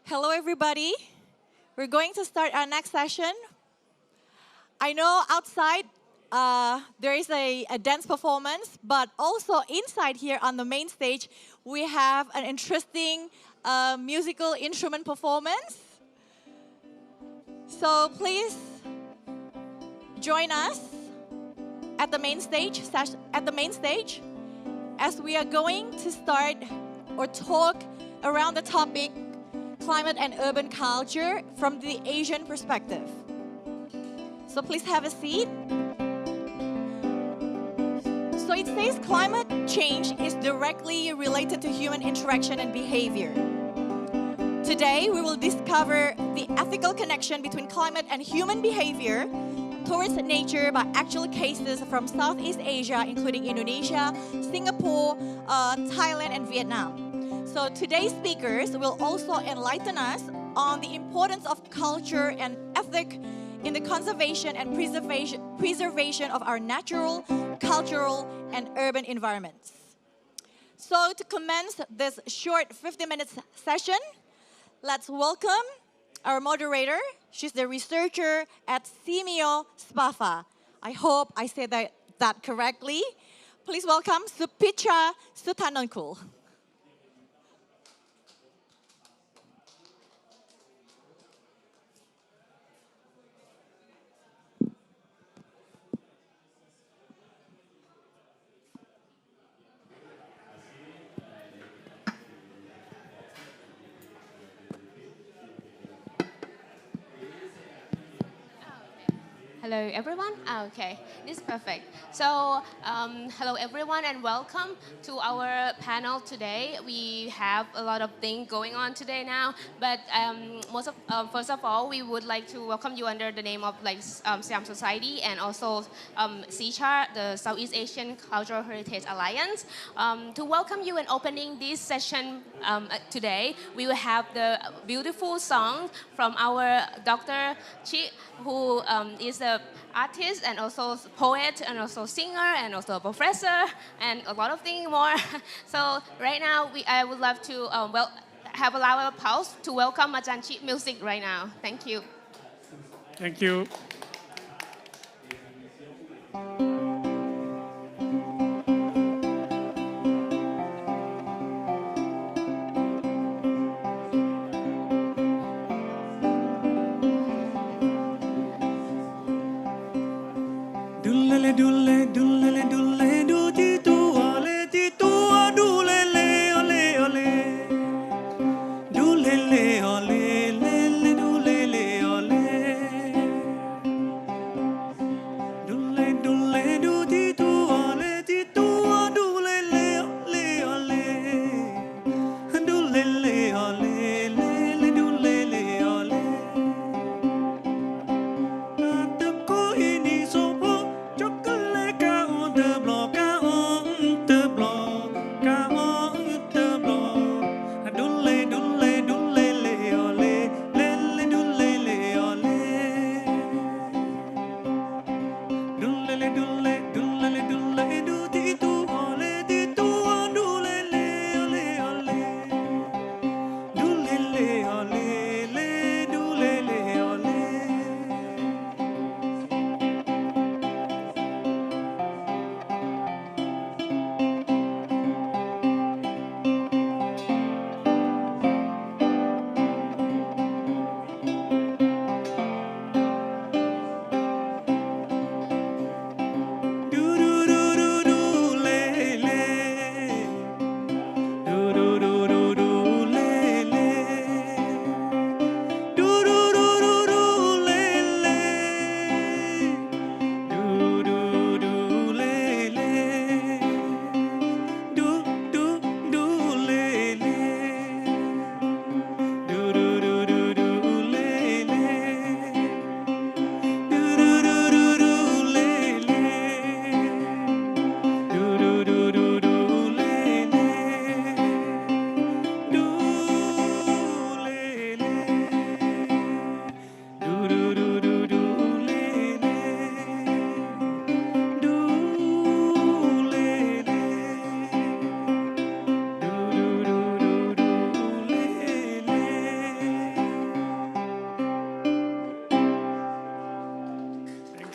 Hello, everybody. We're going to start our next session. I know outside there is a dance performance, but also inside here on the main stage, we have an interesting musical instrument performance. So please join us at the main stage, as we are going to start or talk around the topic climate and urban culture from the Asian perspective. So please have a seat. So it says climate change is directly related to human interaction and behavior. Today we will discover the ethical connection between climate and human behavior towards nature by actual cases from Southeast Asia, including Indonesia, Singapore, Thailand and Vietnam. So today's speakers will also enlighten us on the importance of culture and ethic in the conservation and preservation of our natural, cultural, and urban environments. So to commence this short 50-minute session, let's welcome our moderator. She's the researcher at Simeo Spafa. I hope I said that correctly. Please welcome Supitra Sutanonkul. Hello everyone. Okay, this is perfect. So hello everyone and welcome to our panel today. We have a lot of things going on today now, but first of all, we would like to welcome you under the name of Siam Society and also CCHAR, the Southeast Asian Cultural Heritage Alliance. To welcome you in opening this session today, we will have the beautiful song from our Dr. Chi, who is a artist and also poet and also singer and also a professor and a lot of things more. So right now I would love to have a loud applause to welcome Ajanchi Music right now. Thank you. Thank you. Dule dule dule du ti tu dule le ole ole dule le ole le dule le ole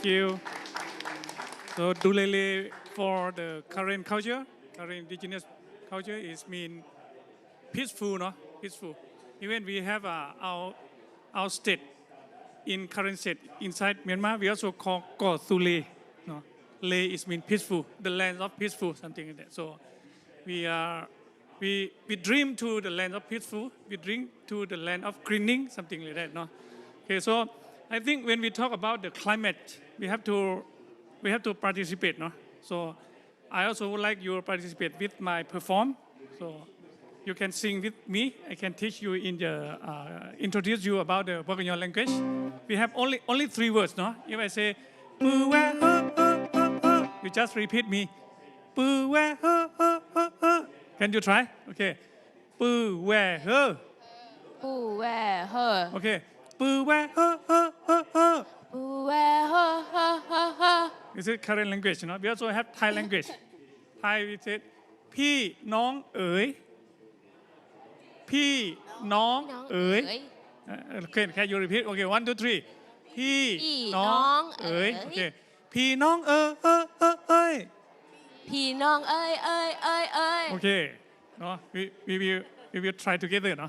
Thank you. So Dulele for the current culture, current indigenous culture is mean peaceful, no? Peaceful. Even we have our state in current state inside Myanmar, we also call Ko Sule. No? Le is mean peaceful, the land of peaceful, something like that. So we dream to the land of peaceful, we dream to the land of greening, something like that. No? Okay, so I think when we talk about the climate, we have to participate. No? So I also would like you to participate with my perform. So you can sing with me. I can teach you introduce you about the Pavilion language. We have only 3 words. No? If I say, you just repeat me. Can you try? Okay. Okay. This is current language. No? We also have Thai language. Thai we said, พี่น้องเอ๋ย พี่น้องเอ๋ย Okay, can you repeat? Okay, 1, 2, 3. พี่น้องเอ๋ย Okay. พี่น้องเอ๋ย พี่น้องเอ้ยเอ้ยเอ้ยเอ้ย Okay. No, we will try together. No?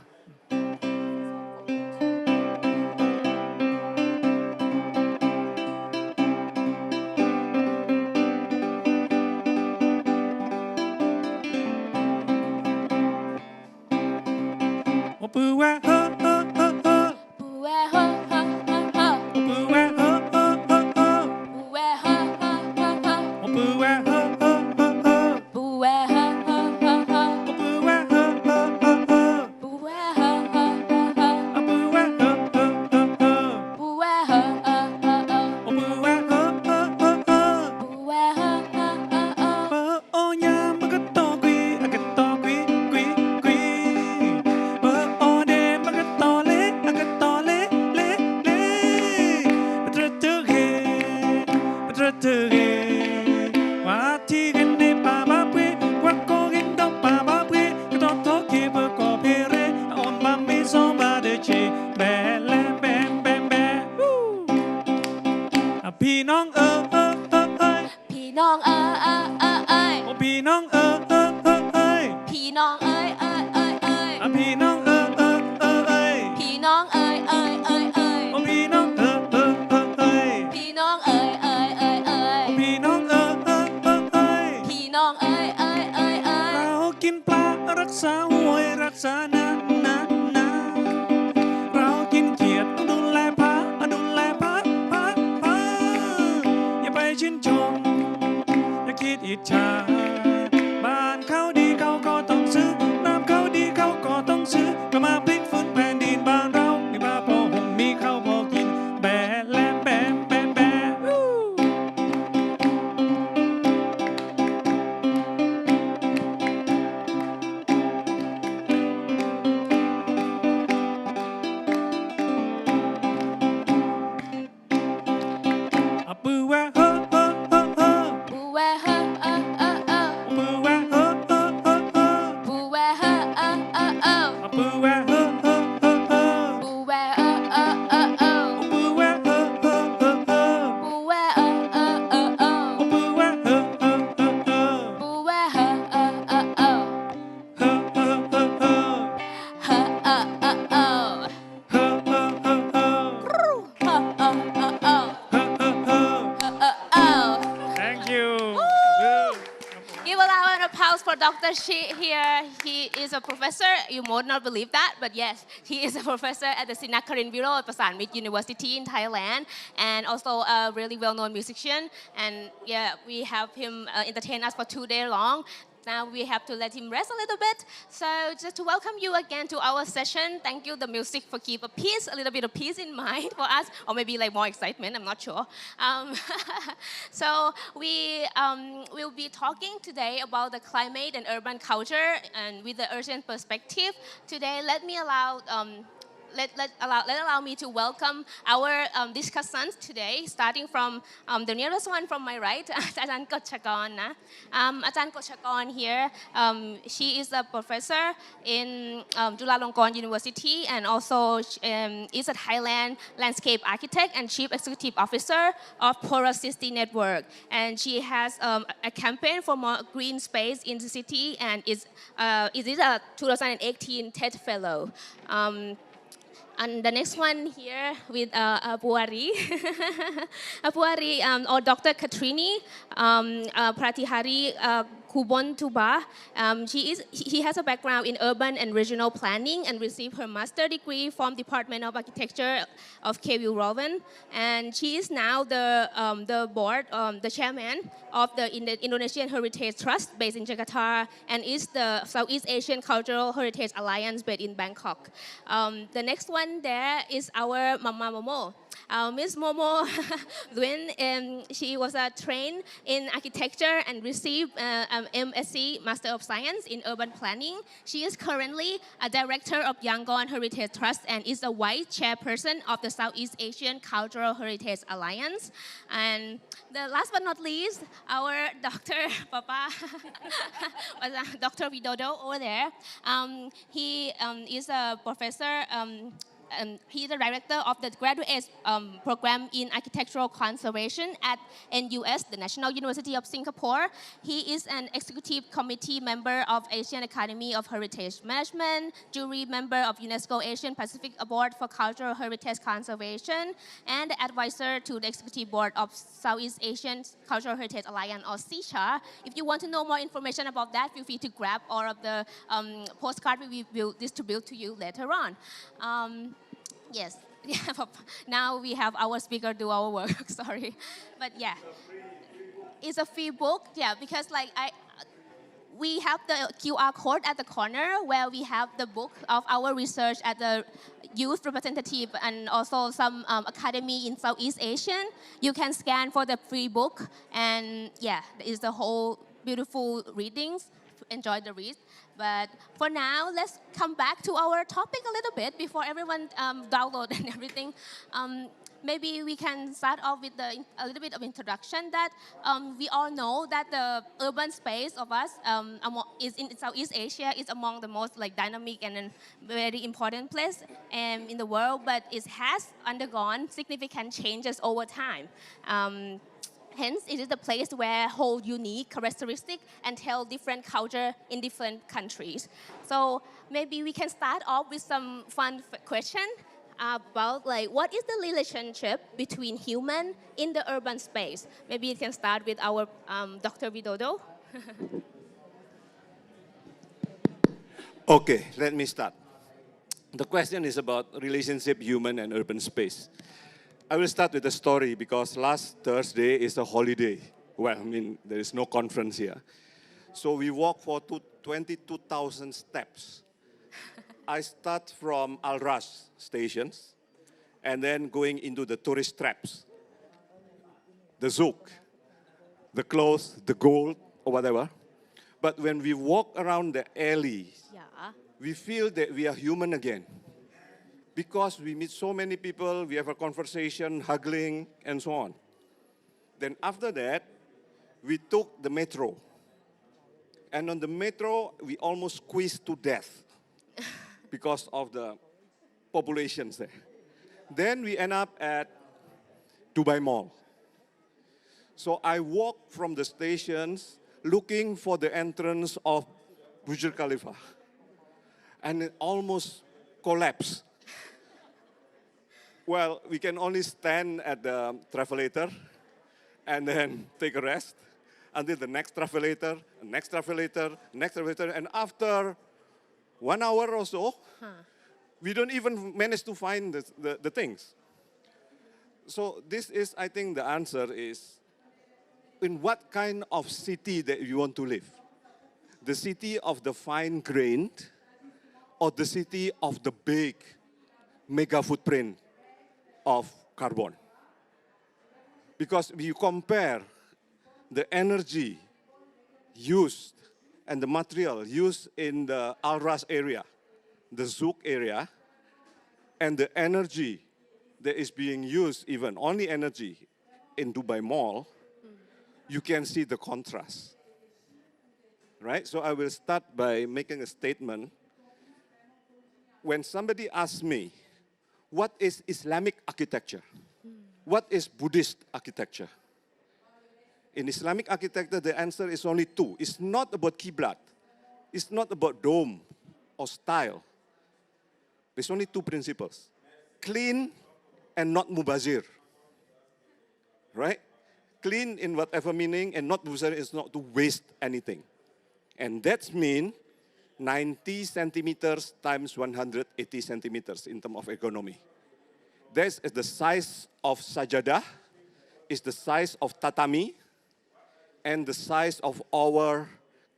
Here, he is a professor. You might not believe that, but yes, he is a professor at the Sinakarin Bureau at Pasanmit University in Thailand, and also a really well-known musician. And yeah, we have him entertain us for 2 days long. Now we have to let him rest a little bit. So just to welcome you again to our session. Thank you, the music, for keep a little bit of peace in mind for us, or maybe like more excitement, I'm not sure. So we will be talking today about the climate and urban culture, and with the urgent perspective. Today, let me allow allow me to welcome our discussants today, starting from the nearest one from my right, อาจารย์กฤษกรนะ อาจารย์กฤษกร here, she is a professor in Chulalongkorn University and also is a Thailand landscape architect and chief executive officer of Porous City Network. And she has a campaign for more green space in the city and is a 2018 TED Fellow. And the next one here with Apuari, Apuari or Dr. Katrini Pratihari Kubontuba. He has a background in urban and regional planning and received her master degree from Department of Architecture of KU Leuven. And she is now the board, the chairman of the Indonesian Heritage Trust based in Jakarta and is the Southeast Asian Cultural Heritage Alliance based in Bangkok. The next one there is our Mama Momo. Miss Momo Nguyen, she was trained in architecture and received MSc Master of Science in Urban Planning. She is currently a director of Yangon Heritage Trust and is a vice chairperson of the Southeast Asian Cultural Heritage Alliance. And the last but not least, our Dr. Papa, Dr. Widodo over there. He is a professor. He is the director of the graduate program in architectural conservation at NUS, the National University of Singapore. He is an executive committee member of Asian Academy of Heritage Management, jury member of UNESCO Asian Pacific Board for Cultural Heritage Conservation, and the advisor to the executive board of Southeast Asian Cultural Heritage Alliance, or SEACHA. If you want to know more information about that, feel free to grab all of the postcards we will distribute to you later on. Yes, now we have our speaker do our work, sorry. But yeah, it's a free book, yeah, because we have the QR code at the corner where we have the book of our research at the youth representative and also some academy in Southeast Asian. You can scan for the free book and yeah, it's the whole beautiful readings. Enjoy the read. But for now, let's come back to our topic a little bit before everyone download and everything. Maybe we can start off with a little bit of introduction that we all know that the urban space of us is in Southeast Asia is among the most dynamic and very important place in the world, but it has undergone significant changes over time. Hence, it is a place where hold unique characteristics and tell different culture in different countries. So maybe we can start off with some fun question about what is the relationship between human in the urban space. Maybe you can start with our Dr. Widodo. Okay, let me start. The question is about relationship human and urban space. I will start with a story because last Thursday is a holiday. Well, I mean, there is no conference here. So we walk for 22,000 steps. I start from Al Ras stations and then going into the tourist traps. The zouk, the clothes, the gold, or whatever. But when we walk around the alley, we feel that we are human again. Because we meet so many people, we have a conversation, hugging, and so on. Then after that, we took the metro. And on the metro, we almost squeezed to death because of the populations there. Then we end up at Dubai Mall. So I walked from the stations looking for the entrance of Burj Khalifa. And it almost collapsed. Well, we can only stand at the travelator and then take a rest until the next travelator, next travelator, next travelator. And after 1 hour or so, we don't even manage to find the things. So this is, I think the answer is, in what kind of city that you want to live? The city of the fine-grained or the city of the big mega footprint of carbon? Because if you compare the energy used and the material used in the Al Ras area, the zouk area, and the energy that is being used, even only energy in Dubai Mall, you can see the contrast, right? So I will start by making a statement. When somebody asks me, what is Islamic architecture? What is Buddhist architecture? In Islamic architecture, the answer is only two. It's not about Qiblat. It's not about dome or style. There's only two principles. Clean and not mubazir. Right? Clean in whatever meaning and not mubazir is not to waste anything. And that's mean 90 centimeters times 180 centimeters in terms of ergonomy. That's the size of sajadah, is the size of tatami, and the size of our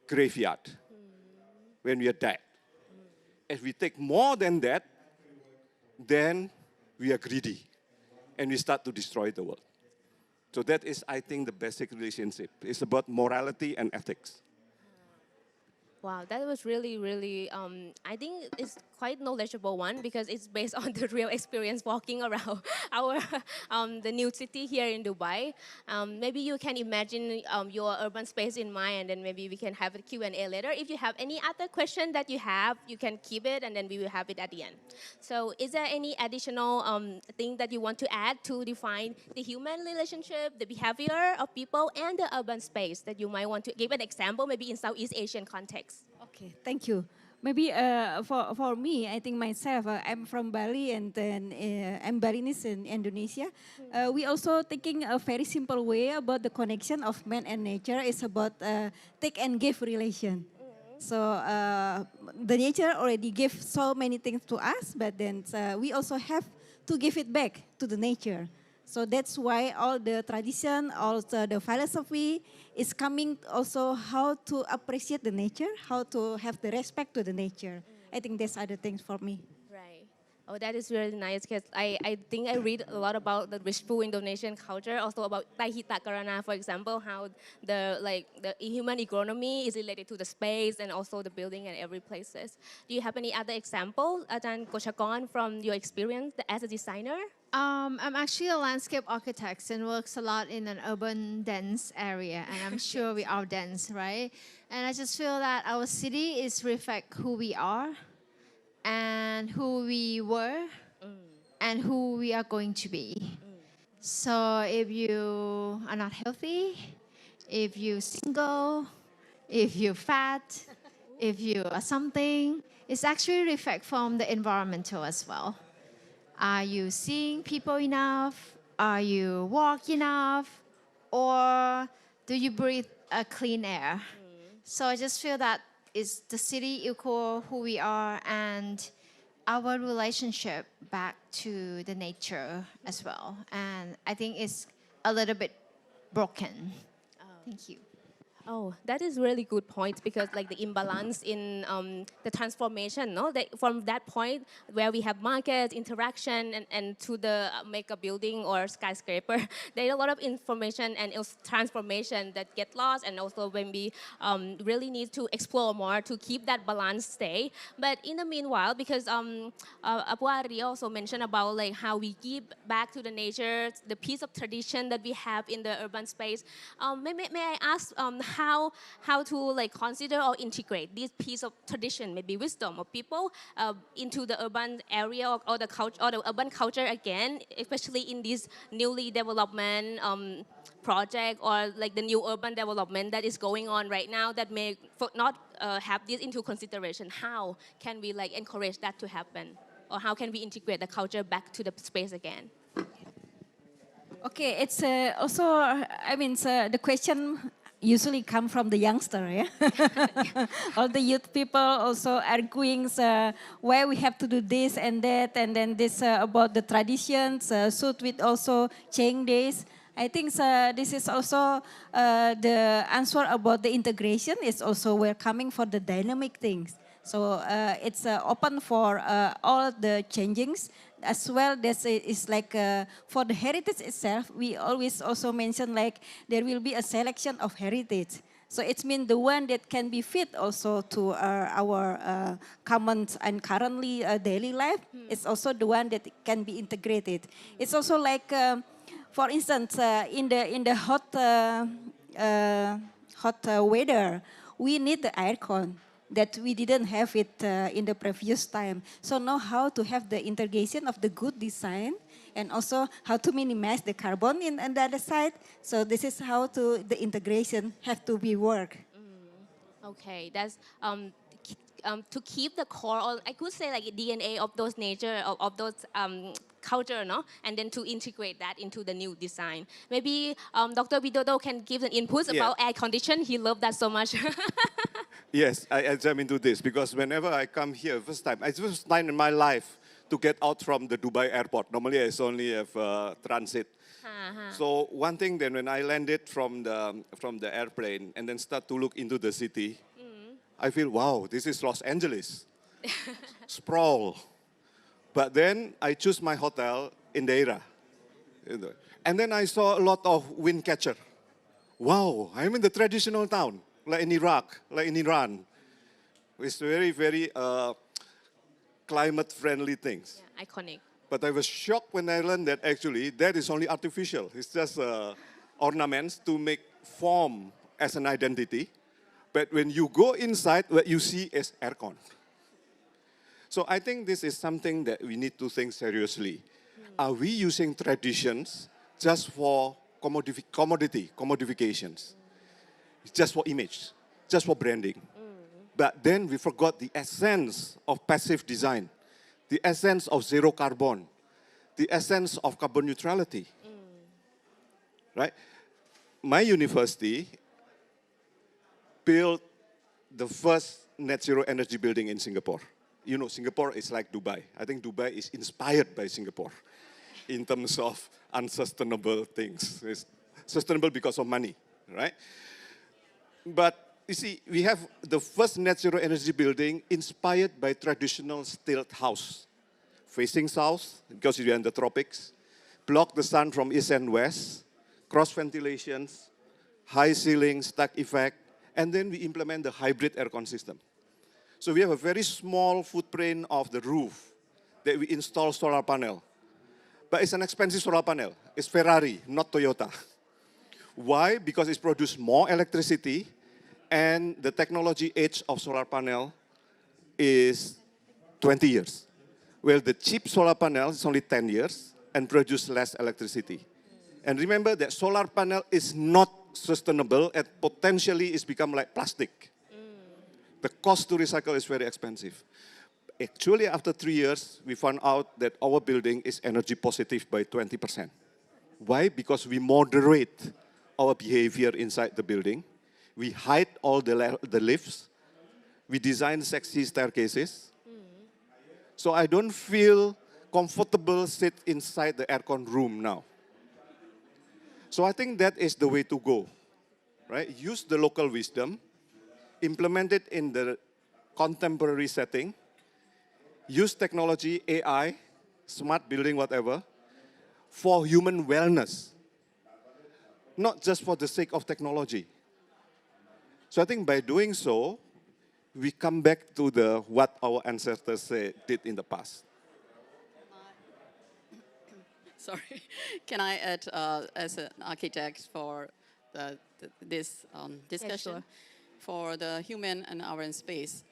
graveyard when we are dead. If we take more than that, then we are greedy and we start to destroy the world. So that is, I think, the basic relationship. It's about morality and ethics. Wow, that was really, really, I think it's quite knowledgeable one because it's based on the real experience walking around our, the new city here in Dubai. Maybe you can imagine your urban space in mind and then maybe we can have a Q&A later. If you have any other question that you have, you can keep it and then we will have it at the end. So is there any additional thing that you want to add to define the human relationship, the behavior of people and the urban space that you might want to give an example maybe in Southeast Asian context? Okay, thank you. Maybe for me, I think myself, I'm from Bali and then I'm Balinese in Indonesia. We also thinking a very simple way about the connection of man and nature is about take and give relation. So the nature already give so many things to us, but then we also have to give it back to the nature. So that's why all the tradition, also the philosophy is coming also how to appreciate the nature, how to have the respect to the nature. I think that's other things for me. Right. Oh, that is really nice because I think I read a lot about the wishful Indonesian culture, also about Tahita Karana, for example, how the human economy is related to the space and also the building and every places. Do you have any other example, Ajahn Koshakon, from your experience as a designer? I'm actually a landscape architect and works a lot in an urban dense area, and I'm sure we are dense, right? And I just feel that our city is reflect who we are and who we were and who we are going to be. So if you are not healthy, if you're single, if you're fat, if you are something, it's actually reflect from the environmental as well. Are you seeing people enough? Are you walk enough? Or do you breathe a clean air? So I just feel that it's the city equal who we are and our relationship back to the nature as well. And I think it's a little bit broken. Thank you. Oh, that is really good point because like the imbalance in the transformation, no? From that point where we have markets, interaction, and to the mega building or skyscraper, there is a lot of information and transformation that get lost, and also when we really need to explore more to keep that balance stay. But in the meanwhile, because Apu Ari also mentioned about like how we give back to the nature, the piece of tradition that we have in the urban space. May I ask how to like consider or integrate this piece of tradition, maybe wisdom of people into the urban area or the culture or the urban culture again, especially in this newly development project or like the new urban development that is going on right now that may not have this into consideration. How can we like encourage that to happen, or how can we integrate the culture back to the space again? Okay, it's also, I mean, the question usually come from the youngster, yeah? All the youth people also arguing why we have to do this and that, and then this about the traditions, should we also change this? I think this is also the answer about the integration is also we're coming for the dynamic things. So it's open for all the changings as well. This is like for the heritage itself, we always also mention like there will be a selection of heritage. So it means the one that can be fit also to our common and currently daily life. It's also the one that can be integrated. It's also like, for instance, in the hot weather, we need the aircon that we didn't have it in the previous time. So know how to have the integration of the good design and also how to minimize the carbon on the other side. So this is how the integration have to be work. Okay, that's to keep the core, or I could say like DNA of those nature of those culture, no, and then to integrate that into the new design. Maybe Dr. Widodo can give an input about air condition. He loved that so much. Yes, I jump into this because whenever I come here, it's the first time in my life to get out from the Dubai airport. Normally, I only have transit. So one thing then, when I landed from the airplane and then start to look into the city, I feel, wow, this is Los Angeles. Sprawl. But then I choose my hotel in Deira. And then I saw a lot of wind catcher. Wow, I'm in the traditional town, like in Iraq, like in Iran. It's very, very climate-friendly things. Yeah, iconic. But I was shocked when I learned that actually that is only artificial. It's just ornaments to make form as an identity. But when you go inside, what you see is aircon. So I think this is something that we need to think seriously. Are we using traditions just for commodifications? Just for image, just for branding. But then we forgot the essence of passive design, the essence of zero carbon, the essence of carbon neutrality. Right? My university built the first net zero energy building in Singapore. You know, Singapore is like Dubai. I think Dubai is inspired by Singapore in terms of unsustainable things. It's sustainable because of money, right? But you see, we have the first net zero energy building inspired by traditional stilt house, facing south because you're in the tropics, block the sun from east and west, cross ventilations, high ceiling, stack effect, and then we implement the hybrid aircon system. So we have a very small footprint of the roof that we install solar panel. But it's an expensive solar panel. It's Ferrari, not Toyota. Why? Because it's produced more electricity and the technology age of solar panel is 20 years. Well, the cheap solar panel is only 10 years and produce less electricity. And remember that solar panel is not sustainable and potentially it's become like plastic. The cost to recycle is very expensive. Actually, after 3 years, we found out that our building is energy positive by 20%. Why? Because we moderate our behavior inside the building. We hide all the lifts. We design sexy staircases. So I don't feel comfortable sit inside the aircon room now. So I think that is the way to go, right? Use the local wisdom, implement it in the contemporary setting, use technology, AI, smart building, whatever, for human wellness, not just for the sake of technology. So I think by doing so, we come back to what our ancestors did in the past. Sorry, can I add as an architect for this discussion? sure. For the human and our space.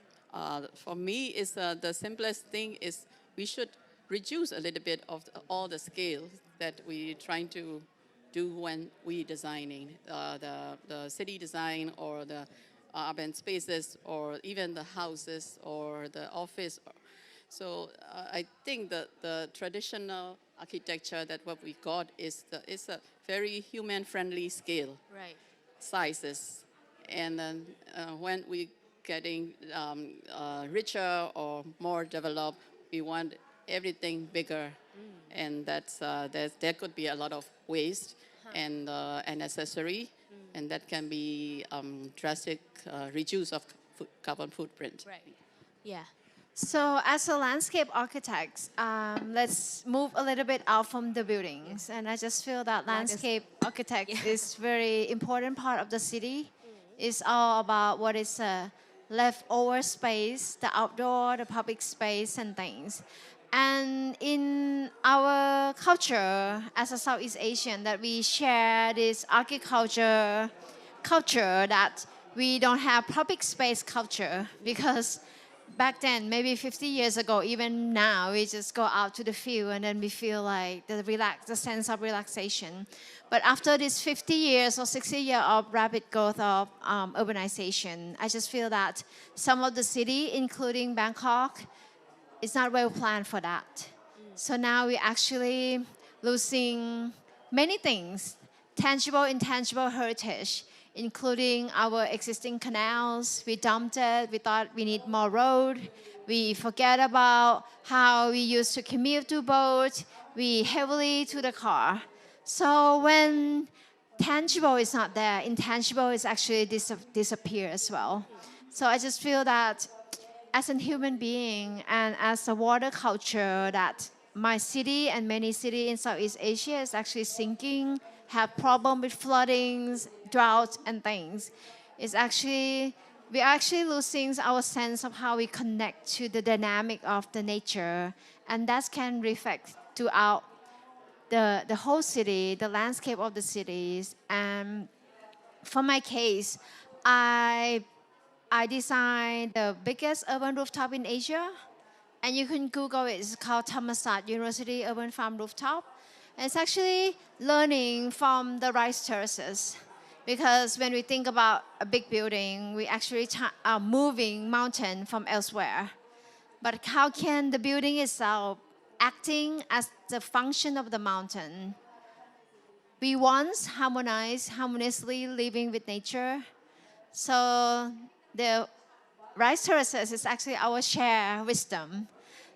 For me, is the simplest thing is we should reduce a little bit of all the scale that we trying to do when we designing the city design or the urban spaces or even the houses or the office. So I think that the traditional architecture that what we got is a very human-friendly scale, Right. sizes. And then when we getting richer or more developed, we want everything bigger, and there could be a lot of waste and unnecessary, and that can be drastic reduce of carbon footprint. Right. Yeah. So as a landscape architect, let's move a little bit out from the buildings. And I just feel that landscape architect is very important part of the city. It's all about what is leftover space, the outdoor, the public space, and things. And in our culture, as a Southeast Asian, that we share this agriculture culture that we don't have public space culture because back then, maybe 50 years ago, even now, we just go out to the field and then we feel like the sense of relaxation. But after this 50 years or 60 years of rapid growth of urbanization, I just feel that some of the city, including Bangkok, is not well planned for that. So now we're actually losing many things, tangible, intangible heritage, including our existing canals. We dumped it, we thought we need more road. We forget about how we used to commute to boat. We heavily to the car. So when tangible is not there, intangible is actually disappear as well. So I just feel that as a human being and as a water culture, that my city and many cities in Southeast Asia is actually sinking, have problem with floodings, droughts, and things. We're actually losing our sense of how we connect to the dynamic of the nature, and that can reflect throughout the whole city, the landscape of the cities. And for my case, I designed the biggest urban rooftop in Asia. And you can Google it. It's called Thammasat University Urban Farm Rooftop. And it's actually learning from the rice terraces. Because when we think about a big building, we actually are moving mountain from elsewhere. But how can the building itself acting as the function of the mountain? We once harmoniously living with nature. So the rice terraces is actually our shared wisdom.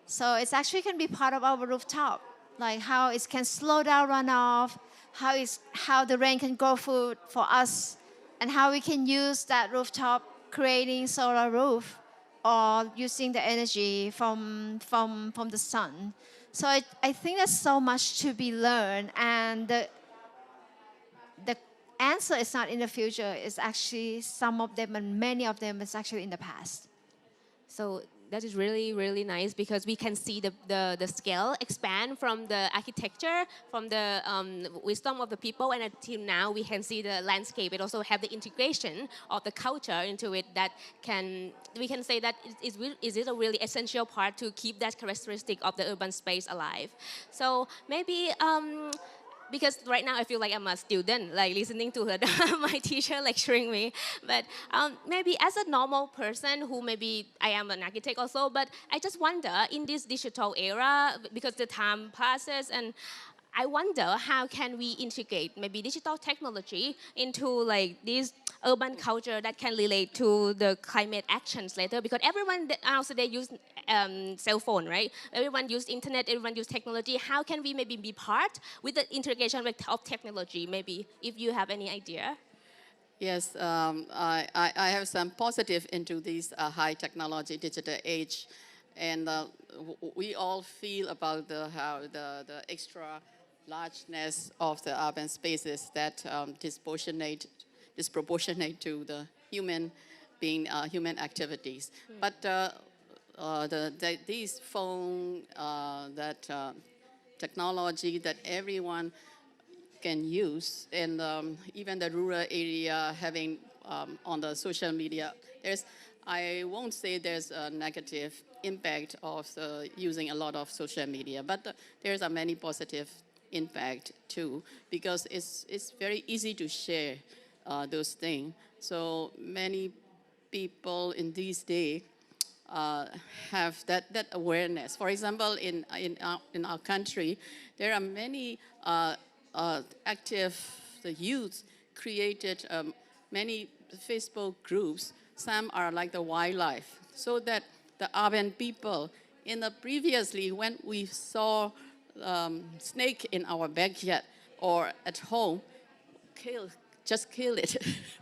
So it's actually can be part of our rooftop, like how it can slow down runoff, how the rain can grow food for us, and how we can use that rooftop creating solar roof or using the energy from the sun. So I think there's so much to be learned, and the answer is not in the future. It's actually some of them and many of them is actually in the past. So that is really, really nice because we can see the scale expand from the architecture, from the wisdom of the people, and until now we can see the landscape. It also have the integration of the culture into it that we can say that is it a really essential part to keep that characteristic of the urban space alive. So maybe because right now I feel like I'm a student, like listening to her, my teacher lecturing me. But maybe as a normal person who maybe I am an architect also, but I just wonder in this digital era, because the time passes, and I wonder how can we integrate maybe digital technology into like this urban culture that can relate to the climate actions later, because everyone nowadays use cell phone, right? Everyone use internet, everyone use technology. How can we maybe be part with the integration of technology, maybe, if you have any idea? Yes, I have some positive into this high technology digital age, and we all feel about how the extra largeness of the urban spaces that disproportionate to the human activities. But these phone technology that everyone can use, and even the rural area having on the social media, I won't say there's a negative impact of using a lot of social media, but there's a many positive impact too, because it's very easy to share those things. So many people in these days have that awareness. For example, in our country, there are many active youth created many Facebook groups. Some are like the wildlife, so that the urban people previously when we saw snake in our backyard or at home, just kill it,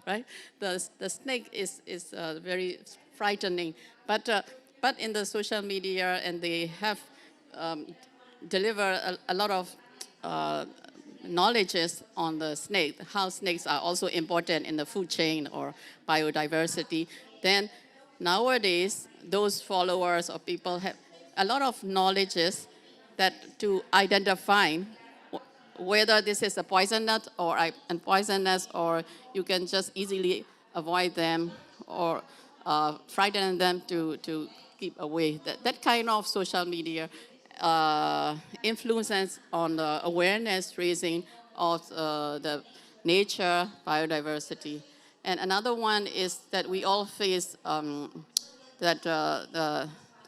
right? The snake is very frightening, but in the social media, and they have deliver a lot of knowledges on the snake, how snakes are also important in the food chain or biodiversity, then nowadays those followers or people have a lot of knowledges that to identify whether this is a poisonous or unpoisonous, or you can just easily avoid them or frighten them to keep away. That kind of social media influences on the awareness raising of the nature, biodiversity. And another one is that we all face the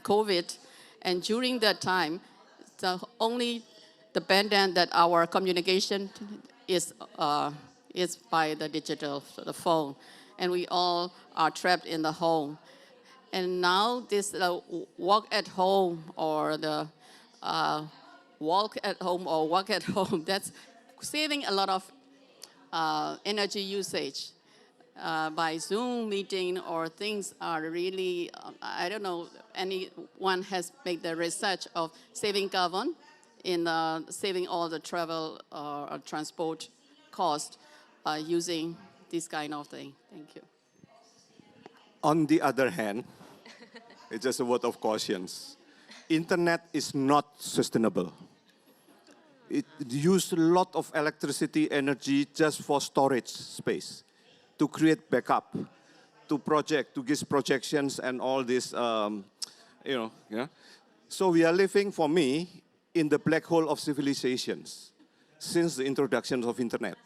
COVID, and during that time, only dependent that our communication is by the digital, the phone, and we all are trapped in the home. And now this walk at home or the walk at home or work at home, that's saving a lot of energy usage. By Zoom meeting or things are really, I don't know, anyone has made the research of saving carbon in saving all the travel or transport cost using this kind of thing. Thank you. On the other hand, it's just a word of caution. Internet is not sustainable. It uses a lot of electricity, energy just for storage space, to create backup, to give projections and all this, So we are living, for me, in the black hole of civilizations since the introduction of internet.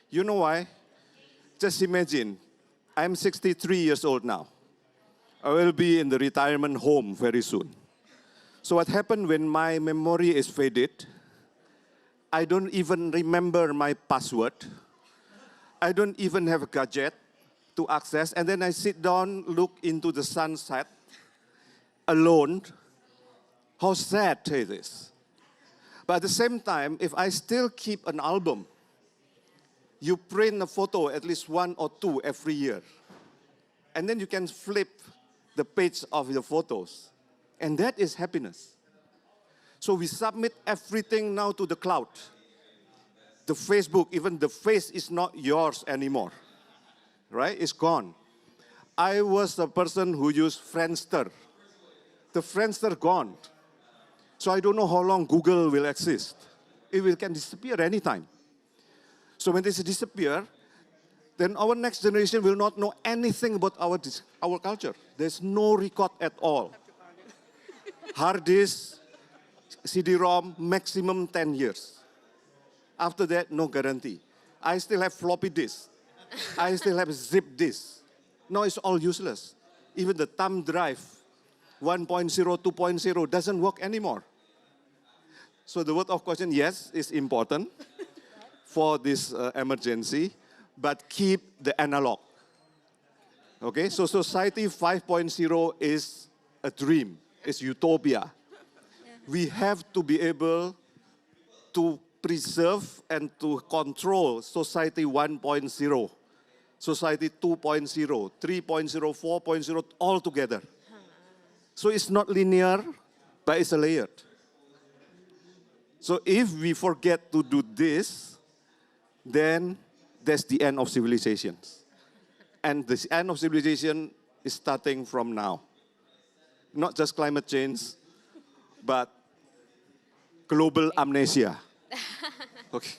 You know why? Just imagine, I'm 63 years old now. I will be in the retirement home very soon. So what happened when my memory is faded? I don't even remember my password. I don't even have a gadget to access. And then I sit down, look into the sunset, alone. How sad it is. But at the same time, if I still keep an album, you print a photo, at least 1 or 2 every year. And then you can flip the page of the photos. And that is happiness. So we submit everything now to the cloud. The Facebook, even the face is not yours anymore. Right? It's gone. I was a person who used Friendster. The Friendster gone. So I don't know how long Google will exist. It can disappear anytime. So when this disappear, then our next generation will not know anything about our culture. There's no record at all. Hard disk, CD-ROM, maximum 10 years. After that, no guarantee. I still have floppy disk. I still have zip disk. Now it's all useless. Even the thumb drive, 1.0, 2.0, doesn't work anymore. So the word of caution, yes, is important for this emergency, but keep the analog. Okay, so society 5.0 is a dream, it's utopia. We have to be able to preserve and to control society 1.0, society 2.0, 3.0, 4.0, all together. So it's not linear, but it's a layered. So if we forget to do this, then that's the end of civilizations. And the end of civilization is starting from now. Not just climate change, but global amnesia. Okay.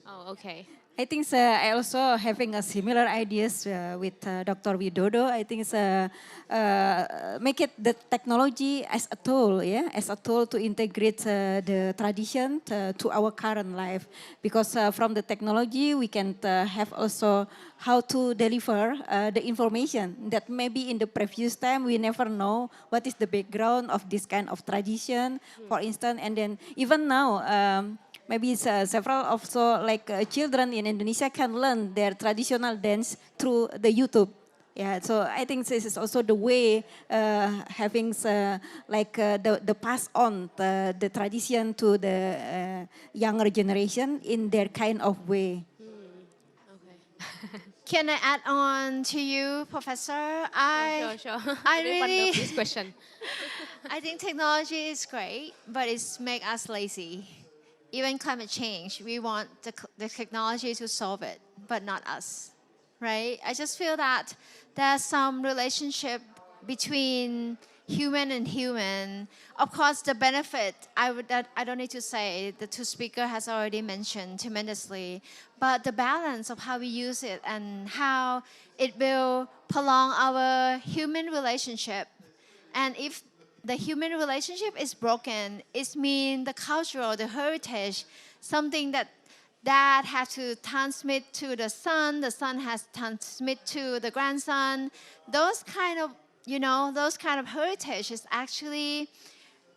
Oh, okay. I think I also having a similar ideas with Dr. Widodo. I think make it the technology as a tool, yeah, as a tool to integrate the tradition to our current life. Because from the technology, we can have also how to deliver the information that maybe in the previous time we never know what is the background of this kind of tradition, for instance, and then even now. Maybe several also like children in Indonesia can learn their traditional dance through the YouTube. Yeah, so I think this is also the way having the pass on the tradition to the younger generation in their kind of way. Okay. Can I add on to you, Professor? Sure. I Very really, wonderful this question. I think technology is great, but it's make us lazy. even climate change, we want the technology to solve it, but not us, right? I just feel that there's some relationship between human and human. Of course, the benefit, I don't need to say, the two speakers has already mentioned tremendously, but the balance of how we use it and how it will prolong our human relationship. And if the human relationship is broken, it means the cultural, the heritage, something that has to transmit to the son has to transmit to the grandson. Those kind of, those kind of heritage is actually,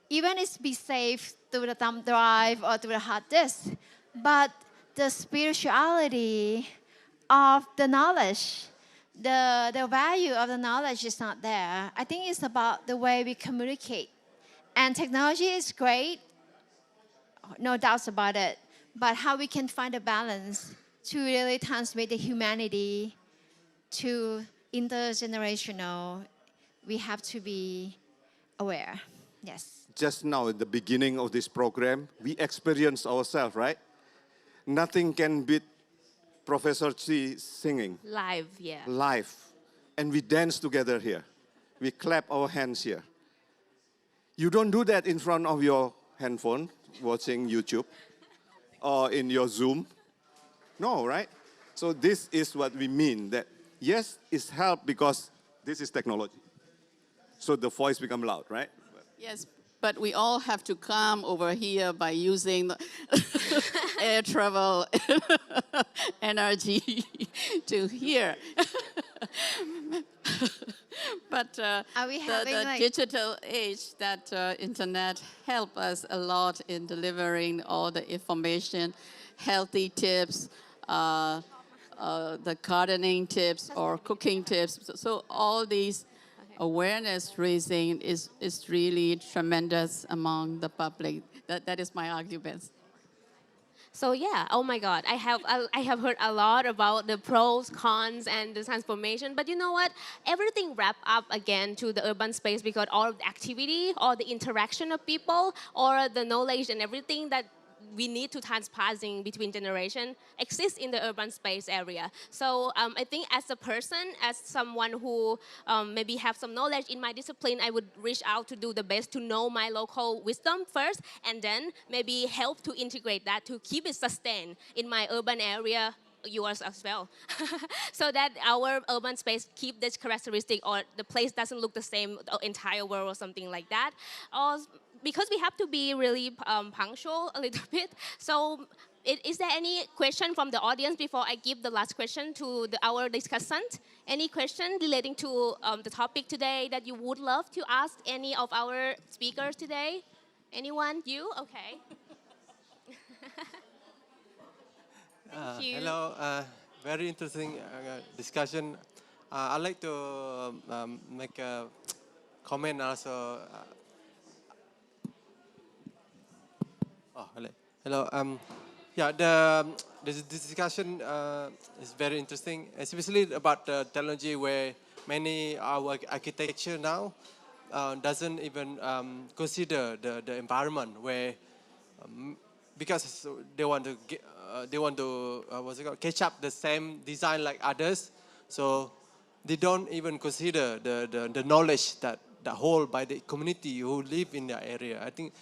even it's be saved through the thumb drive or through the hard disk, but the spirituality of the knowledge, the value of the knowledge is not there. I think it's about the way we communicate. And technology is great, no doubts about it, but how we can find a balance to really transmit the humanity to intergenerational, we have to be aware. Yes. Just now at the beginning of this program, we experienced ourselves, right? Nothing can beat Professor Chi singing. Live, yeah. Live. And we dance together here. We clap our hands here. You don't do that in front of your handphone, watching YouTube, or in your Zoom. No, right? So this is what we mean, that yes, it's help because this is technology. So the voice become loud, right? Yes, but we all have to come over here by using the air travel energy to hear. But Are we the having digital age, that internet help us a lot in delivering all the information, healthy tips, the gardening tips or cooking tips. So all these awareness raising is really tremendous among the public. That is my argument. So yeah, oh my God, I have heard a lot about the pros, cons, and the transformation. But you know what? Everything wrap up again to the urban space because all of the activity, or the interaction of people, or the knowledge and everything that we need to transpassing between generation exists in the urban space area. So I think as a person, as someone who maybe have some knowledge in my discipline, I would reach out to do the best to know my local wisdom first, and then maybe help to integrate that to keep it sustained in my urban area, yours as well. So that our urban space keep this characteristic, or the place doesn't look the same the entire world or something like that. Because we have to be really punctual a little bit. So is there any question from the audience before I give the last question to our discussant? Any question relating to the topic today that you would love to ask any of our speakers today? Anyone? You? Okay. Thank you. Hello, very interesting discussion. I'd like to make a comment also. Hello. Yeah, this discussion is very interesting, especially about the technology where many our architecture now doesn't even consider the environment where because they want to catch up the same design like others, so they don't even consider the knowledge that hold by the community who live in the area. I think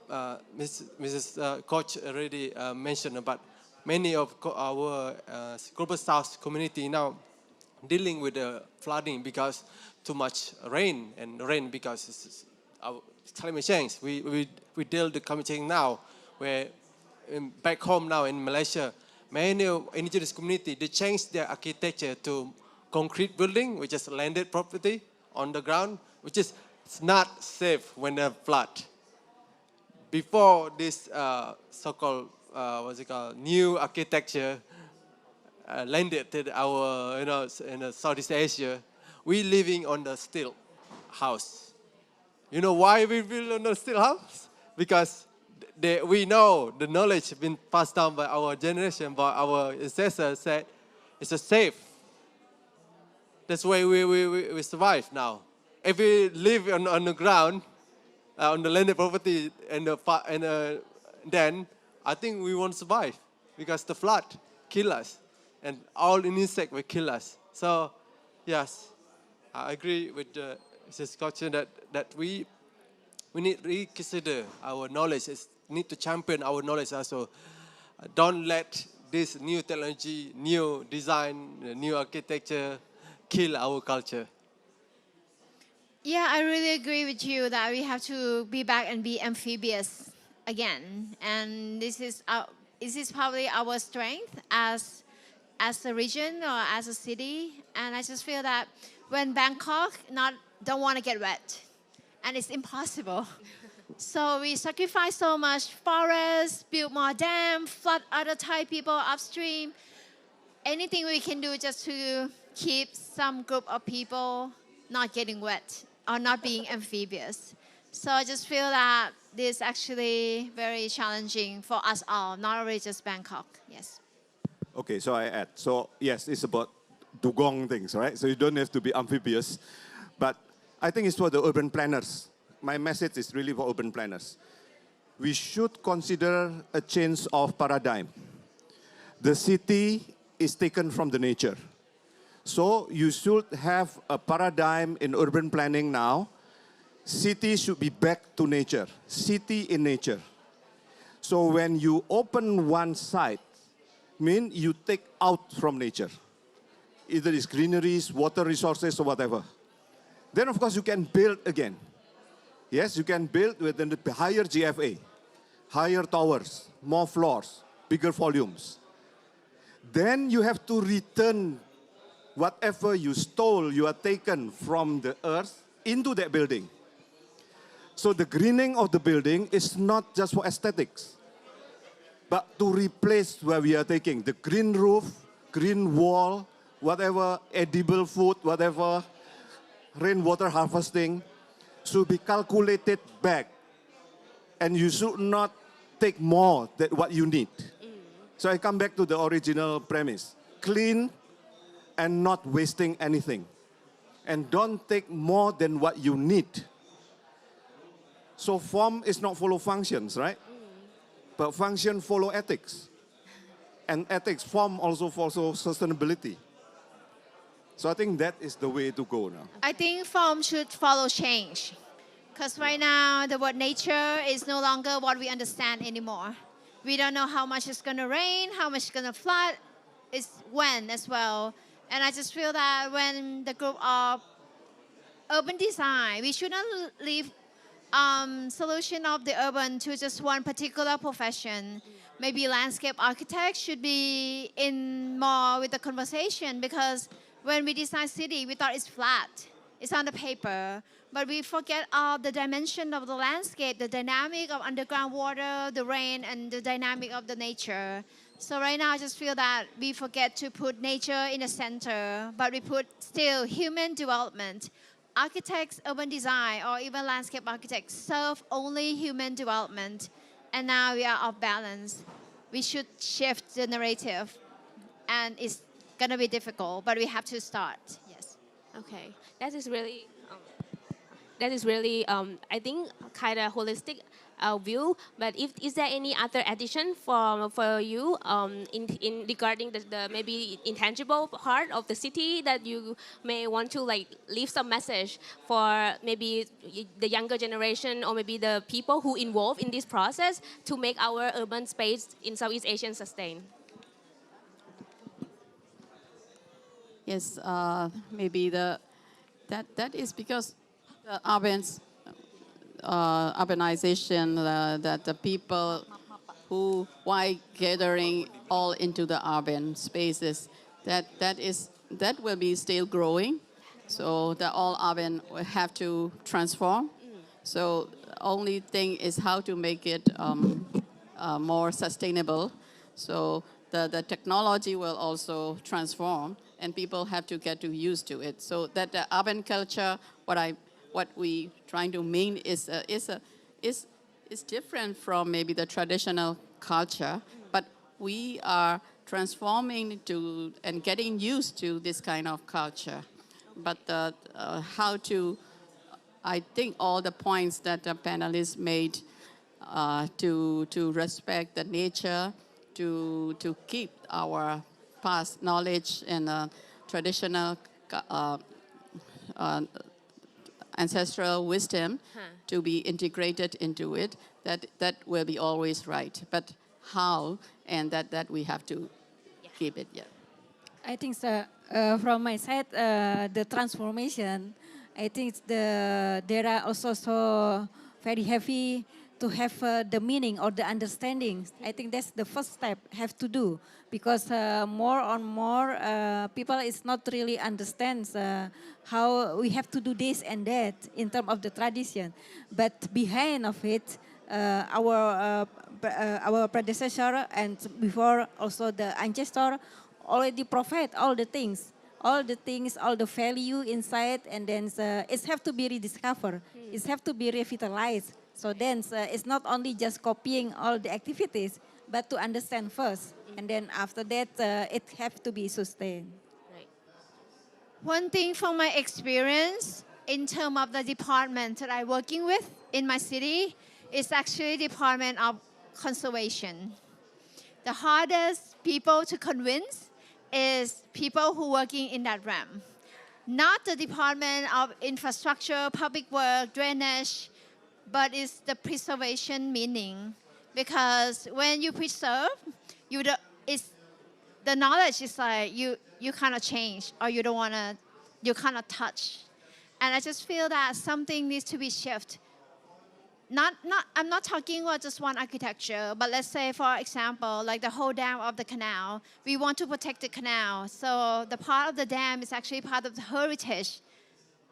Mrs. Coach already mentioned about many of our Global South community now dealing with the flooding because too much rain, and rain because it's our climate change. We deal with climate change now, where back home now in Malaysia, many indigenous community, they changed their architecture to concrete building, which is landed property on the ground, which is not safe when there's flood. Before this so-called new architecture landed to our in Southeast Asia, we living on the steel house. You know why we build on the steel house? Because we know the knowledge been passed down by our generation, by our ancestors, said it's a safe. That's why we survive now. If we live on the ground, on the landed property and the then I think we won't survive because the flood kill us and all insect will kill us. So yes, I agree with the discussion that we need to reconsider our knowledge. Need to champion our knowledge also. Don't let this new technology, new design, new architecture kill our culture. Yeah, I really agree with you that we have to be back and be amphibious again. And this is probably our strength as a region or as a city. And I just feel that when Bangkok don't want to get wet, and it's impossible. So we sacrifice so much forests, build more dam, flood other Thai people upstream. Anything we can do just to keep some group of people not getting wet or not being amphibious. So I just feel that this is actually very challenging for us all, not only just Bangkok. Yes. Okay, so I add. So yes, it's about dugong things, right? So you don't have to be amphibious. But I think it's for the urban planners. My message is really for urban planners. We should consider a change of paradigm. The city is taken from the nature. So you should have a paradigm in urban planning now. City should be back to nature. City in nature. So when you open one site, mean you take out from nature. Either it's greeneries, water resources, or whatever. Then of course you can build again. Yes, you can build with a higher GFA, higher towers, more floors, bigger volumes. Then you have to return whatever you stole, you are taken from the earth into that building. So the greening of the building is not just for aesthetics, but to replace where we are taking the green roof, green wall, whatever edible food, whatever rainwater harvesting should be calculated back. And you should not take more than what you need. So I come back to the original premise. Clean and not wasting anything. And don't take more than what you need. So form is not follow functions, right? But function follow ethics. And ethics, form also follow sustainability. So I think that is the way to go now. I think form should follow change. Because right now, the word nature is no longer what we understand anymore. We don't know how much it's going to rain, how much it's going to flood, it's when as well. And I just feel that when the group of urban design, we should not leave solution of the urban to just one particular profession. Maybe landscape architect should be in more with the conversation, because when we design city, we thought it's flat. It's on the paper, but we forget all the dimension of the landscape, the dynamic of underground water, the rain, and the dynamic of the nature. So right now, I just feel that we forget to put nature in the center, but we put still human development. Architects, urban design, or even landscape architects serve only human development, and now we are off balance. We should shift the narrative, and it's gonna be difficult, but we have to start. Yes. Okay, that is really, I think, kind of holistic view. But is there any other addition for you in regarding the maybe intangible part of the city that you may want to like leave some message for maybe the younger generation or maybe the people who involved in this process to make our urban space in Southeast Asia sustain? Yes, maybe that is because the urbanization, that the people who why gathering all into the urban spaces, that will be still growing. So the all urban will have to transform. So the only thing is how to make it more sustainable. So the technology will also transform, and people have to get used to it. So that the urban culture, what we trying to mean is different from maybe the traditional culture, but we are transforming to and getting used to this kind of culture. But how to, I think all the points that the panelists made to respect the nature, to keep our past knowledge and traditional ancestral wisdom to be integrated into it, that will be always right. But how, and that we have to keep it, yeah. I think so, from my side, the transformation, I think there are also so very heavy to have the meaning or the understanding. I think that's the first step have to do, because more and more people is not really understands how we have to do this and that in terms of the tradition. But behind of it, our predecessor and before also the ancestor already provide all the things, all the value inside, and then it have to be rediscovered. It have to be revitalized. So then it's not only just copying all the activities, but to understand first, and then after that it have to be sustained. Right. One thing from my experience in terms of the department that I'm working with in my city is actually Department of Conservation. The hardest people to convince is people who working in that realm. Not the Department of Infrastructure, Public Work, Drainage, but it's the preservation meaning. Because when you preserve, the knowledge is like you kind of change, or you don't want to, you kind of touch. And I just feel that something needs to be shifted. I'm not talking about just one architecture, but let's say, for example, like the whole dam of the canal, we want to protect the canal. So the part of the dam is actually part of the heritage.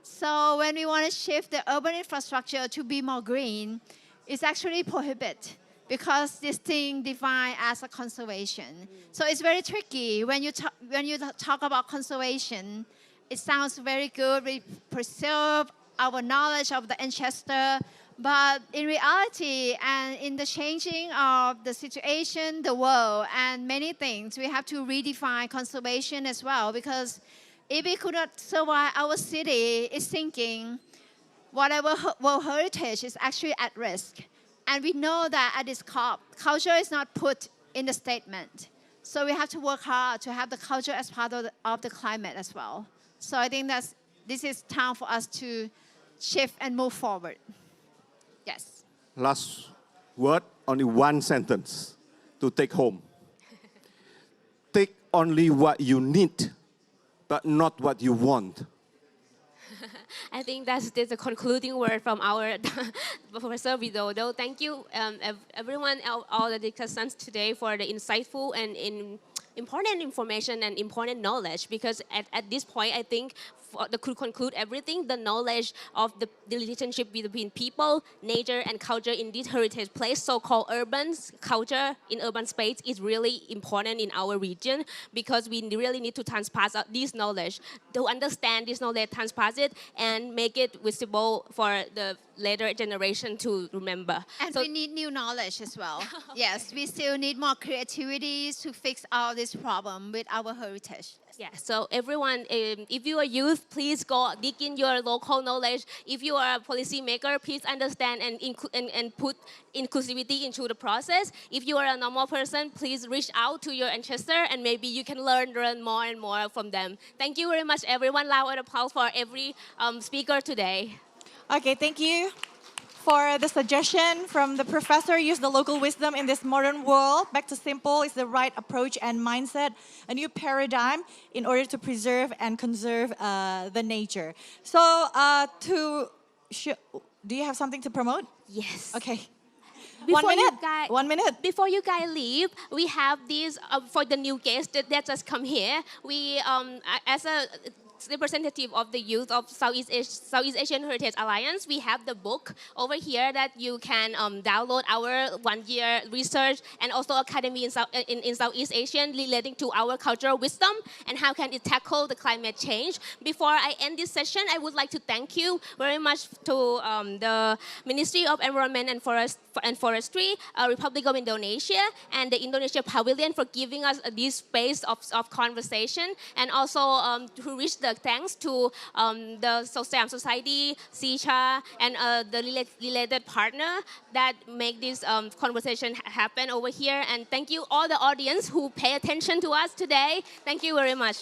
So when we want to shift the urban infrastructure to be more green, it's actually prohibited, because this thing defined as a conservation. So it's very tricky when you talk about conservation. It sounds very good. We preserve our knowledge of the ancestor. But in reality, and in the changing of the situation, the world, and many things, we have to redefine conservation as well. Because if we could not survive, our city is sinking, whatever world heritage is actually at risk. And we know that at this COP, culture is not put in the statement. So we have to work hard to have the culture as part of the climate as well. So I think this is time for us to shift and move forward. Yes. Last word, only one sentence to take home. Take only what you need, but not what you want. I think that's a concluding word from our Professor Widodo. Thank you, everyone, all the discussants today, for the insightful and important information and important knowledge. Because at this point, I think could conclude everything, the knowledge of the relationship between people, nature, and culture in this heritage place, so-called urban culture in urban space, is really important in our region, because we really need to transpass this knowledge, to understand this knowledge, transpass it, and make it visible for the later generation to remember. And we need new knowledge as well. Yes, we still need more creativity to fix all this problem with our heritage. Yeah, so everyone, if you are youth, please go dig in your local knowledge. If you are a policymaker, please understand and put inclusivity into the process. If you are a normal person, please reach out to your ancestor, and maybe you can learn more and more from them. Thank you very much, everyone. Loud applause for every speaker today. Okay, thank you for the suggestion from the professor. Use the local wisdom in this modern world. Back to simple is the right approach and mindset, a new paradigm in order to preserve and conserve the nature. So do you have something to promote? Yes. Okay. Before 1 minute. You guys, 1 minute. Before you guys leave, we have this for the new guests that just come here. We, as a representative of the youth of Southeast Asian Heritage Alliance, we have the book over here that you can download our one-year research and also academy in Southeast Asian relating to our cultural wisdom and how can it tackle the climate change. Before I end this session, I would like to thank you very much to the Ministry of Environment and Forestry, Republic of Indonesia, and the Indonesia Pavilion for giving us this space of conversation, and also to reach the thanks to the SOSAM Society, CICHA, and the related partner that make this conversation happen over here. And thank you all the audience who pay attention to us today. Thank you very much.